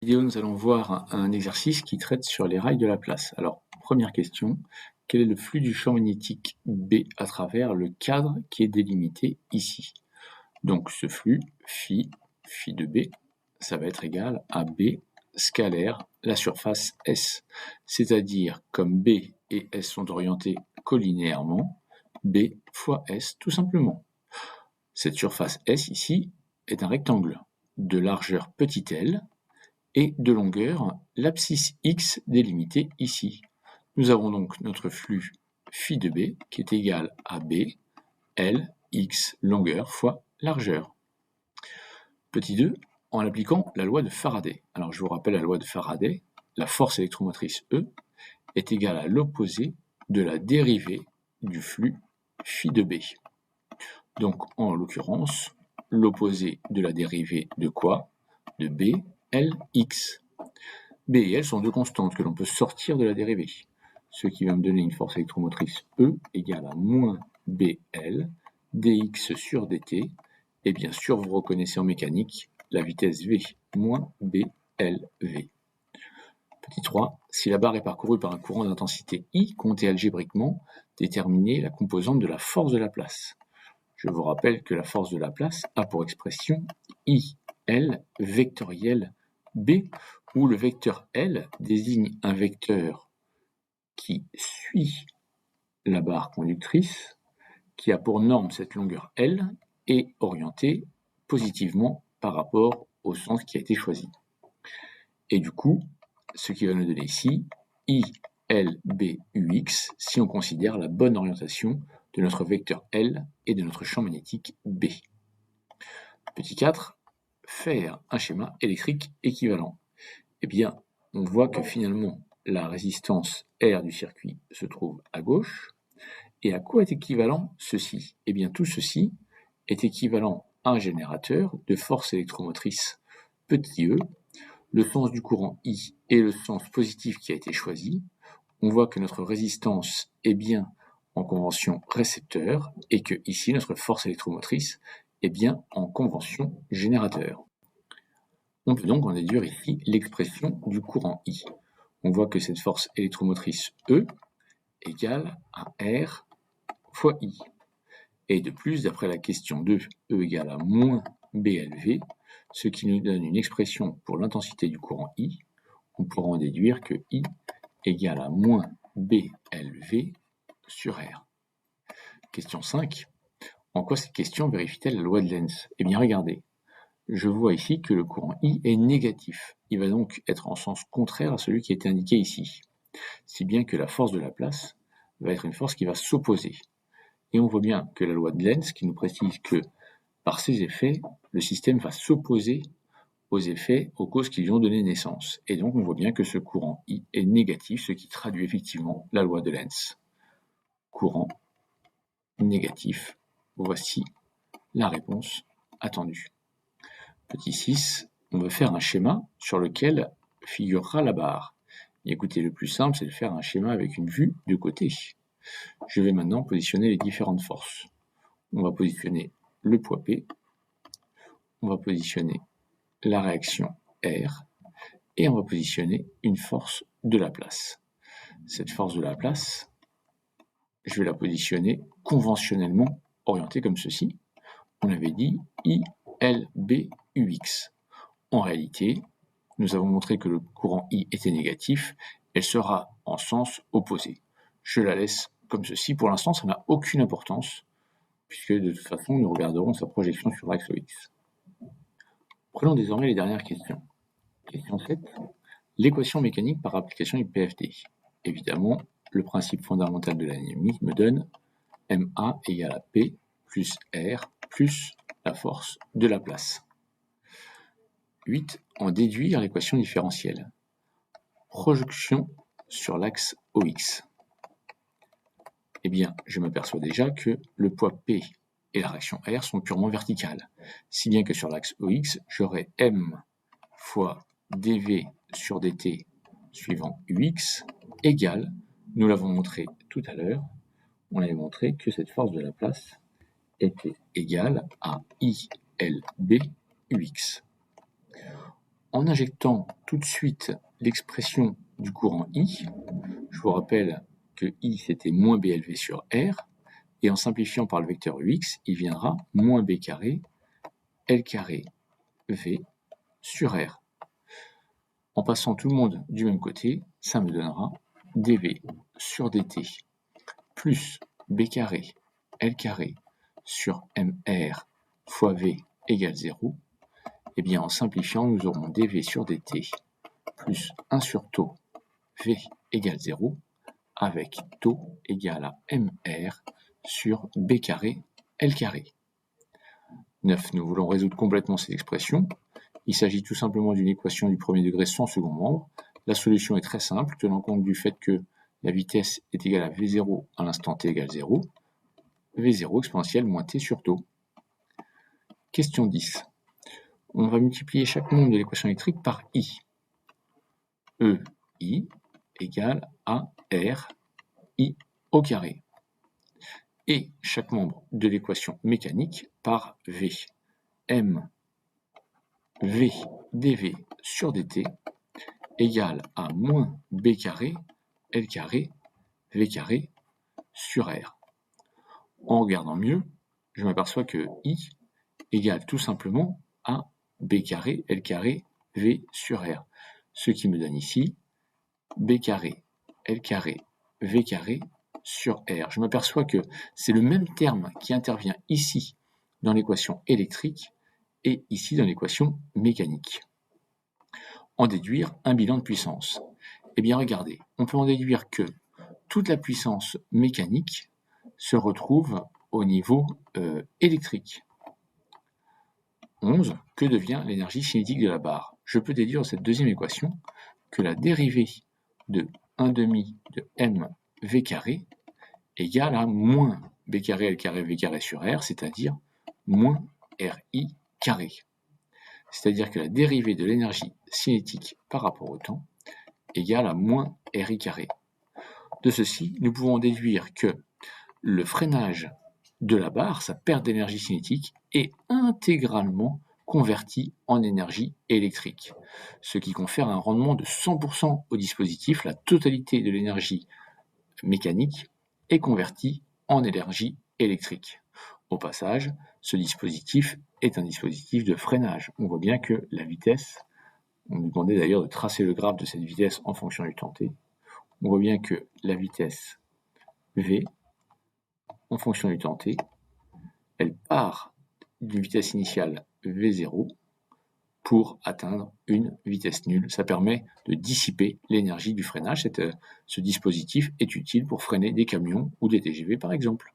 Vidéo, nous allons voir un exercice qui traite sur les rails de Laplace. Alors, première question, quel est le flux du champ magnétique B à travers le cadre qui est délimité ici? Donc ce flux, phi de B, ça va être égal à B scalaire la surface S. C'est-à-dire, comme B et S sont orientés collinéairement, B fois S tout simplement. Cette surface S ici est un rectangle de largeur petit l, et de longueur l'abscisse x délimitée ici. Nous avons donc notre flux phi de B qui est égal à B, L, x longueur fois largeur. Petit 2, en appliquant la loi de Faraday. Alors je vous rappelle la loi de Faraday, la force électromotrice E est égale à l'opposé de la dérivée du flux phi de B. Donc en l'occurrence, l'opposé de la dérivée de quoi? De B, L, x. B et L sont deux constantes que l'on peut sortir de la dérivée, ce qui va me donner une force électromotrice E égale à moins BL dx sur dt, et bien sûr vous reconnaissez en mécanique la vitesse V moins BLV. Petit 3, si la barre est parcourue par un courant d'intensité I, comptez algébriquement, déterminez la composante de la force de Laplace. Je vous rappelle que la force de Laplace a pour expression IL vectoriel B, où le vecteur L désigne un vecteur qui suit la barre conductrice, qui a pour norme cette longueur L, et orienté positivement par rapport au sens qui a été choisi. Et du coup, ce qui va nous donner ici, ILBUX, si on considère la bonne orientation de notre vecteur L et de notre champ magnétique B. Petit 4, faire un schéma électrique équivalent. Eh bien, on voit que finalement, la résistance R du circuit se trouve à gauche. Et à quoi est équivalent ceci? Eh bien, tout ceci est équivalent à un générateur de force électromotrice petit e, le sens du courant I et le sens positif qui a été choisi. On voit que notre résistance est bien en convention récepteur et que ici, notre force électromotrice est bien en convention générateur. On peut donc en déduire ici l'expression du courant I. On voit que cette force électromotrice E égale à R fois I. Et de plus, d'après la question 2, E égale à moins BLV, ce qui nous donne une expression pour l'intensité du courant I, on pourra en déduire que I égale à moins BLV sur R. Question 5. En quoi cette question vérifie-t-elle la loi de Lenz? Eh bien regardez, je vois ici que le courant I est négatif. Il va donc être en sens contraire à celui qui a été indiqué ici. Si bien que la force de Laplace va être une force qui va s'opposer. Et on voit bien que la loi de Lenz qui nous précise que par ces effets, le système va s'opposer aux effets, aux causes qui lui ont donné naissance. Et donc on voit bien que ce courant I est négatif, ce qui traduit effectivement la loi de Lenz. Courant négatif, voici la réponse attendue. Petit 6, on veut faire un schéma sur lequel figurera la barre. Et écoutez, le plus simple, c'est de faire un schéma avec une vue de côté. Je vais maintenant positionner les différentes forces. On va positionner le poids P, on va positionner la réaction R, et on va positionner une force de Laplace. Cette force de Laplace, je vais la positionner conventionnellement orientée comme ceci. On avait dit ILBUX. En réalité, nous avons montré que le courant I était négatif, elle sera en sens opposé. Je la laisse comme ceci. Pour l'instant, ça n'a aucune importance, puisque de toute façon, nous regarderons sa projection sur l'axe X. Prenons désormais les dernières questions. Question 7. L'équation mécanique par application du PFD. Évidemment, le principe fondamental de la dynamique me donne MA égale à P plus R plus la force de Laplace. 8. En déduire l'équation différentielle. Projection sur l'axe OX. Eh bien, je m'aperçois déjà que le poids P et la réaction R sont purement verticales, si bien que sur l'axe OX, j'aurai M fois dV sur dt suivant UX égale, nous l'avons montré tout à l'heure, on avait montré que cette force de Laplace était égale à ILB UX. En injectant tout de suite l'expression du courant I, je vous rappelle que I c'était moins BLV sur R, et en simplifiant par le vecteur UX, il viendra moins B carré L carré V sur R. En passant tout le monde du même côté, ça me donnera dV sur dt plus B carré L carré sur MR fois V égale 0. Et bien en simplifiant, nous aurons dV sur dt plus 1 sur taux V égale 0 avec taux égale à MR sur B carré L carré. 9. Nous voulons résoudre complètement cette expression. Il s'agit tout simplement d'une équation du premier degré sans second membre. La solution est très simple, tenant compte du fait que la vitesse est égale à V0 à l'instant t égale 0, V0 exponentielle moins t sur taux. Question 10. On va multiplier chaque membre de l'équation électrique par I. EI égale à R I au carré. Et chaque membre de l'équation mécanique par V. M V dV sur dt égale à moins B carré L carré V carré sur R. En regardant mieux, je m'aperçois que I égale tout simplement à B carré L carré V sur R. Ce qui me donne ici B carré L carré V carré sur R. Je m'aperçois que c'est le même terme qui intervient ici dans l'équation électrique et ici dans l'équation mécanique. En déduire un bilan de puissance. Eh bien regardez, on peut en déduire que toute la puissance mécanique se retrouve au niveau électrique. 11. Que devient l'énergie cinétique de la barre? Je peux déduire de cette deuxième équation que la dérivée de 1/2 de mv carré égale à moins b carré L carré V carré sur R, c'est-à-dire moins RI carré. C'est-à-dire que la dérivée de l'énergie cinétique par rapport au temps égale à moins RI carré. De ceci, nous pouvons déduire que le freinage de la barre, sa perte d'énergie cinétique, est intégralement converti en énergie électrique, ce qui confère un rendement de 100% au dispositif. La totalité de l'énergie mécanique est convertie en énergie électrique. Au passage, ce dispositif est un dispositif de freinage. On voit bien que la vitesse, on nous demandait d'ailleurs de tracer le graphe de cette vitesse en fonction du temps t, on voit bien que la vitesse v, en fonction du temps t, elle part d'une vitesse initiale v0 pour atteindre une vitesse nulle. Ça permet de dissiper l'énergie du freinage. Ce dispositif est utile pour freiner des camions ou des TGV par exemple.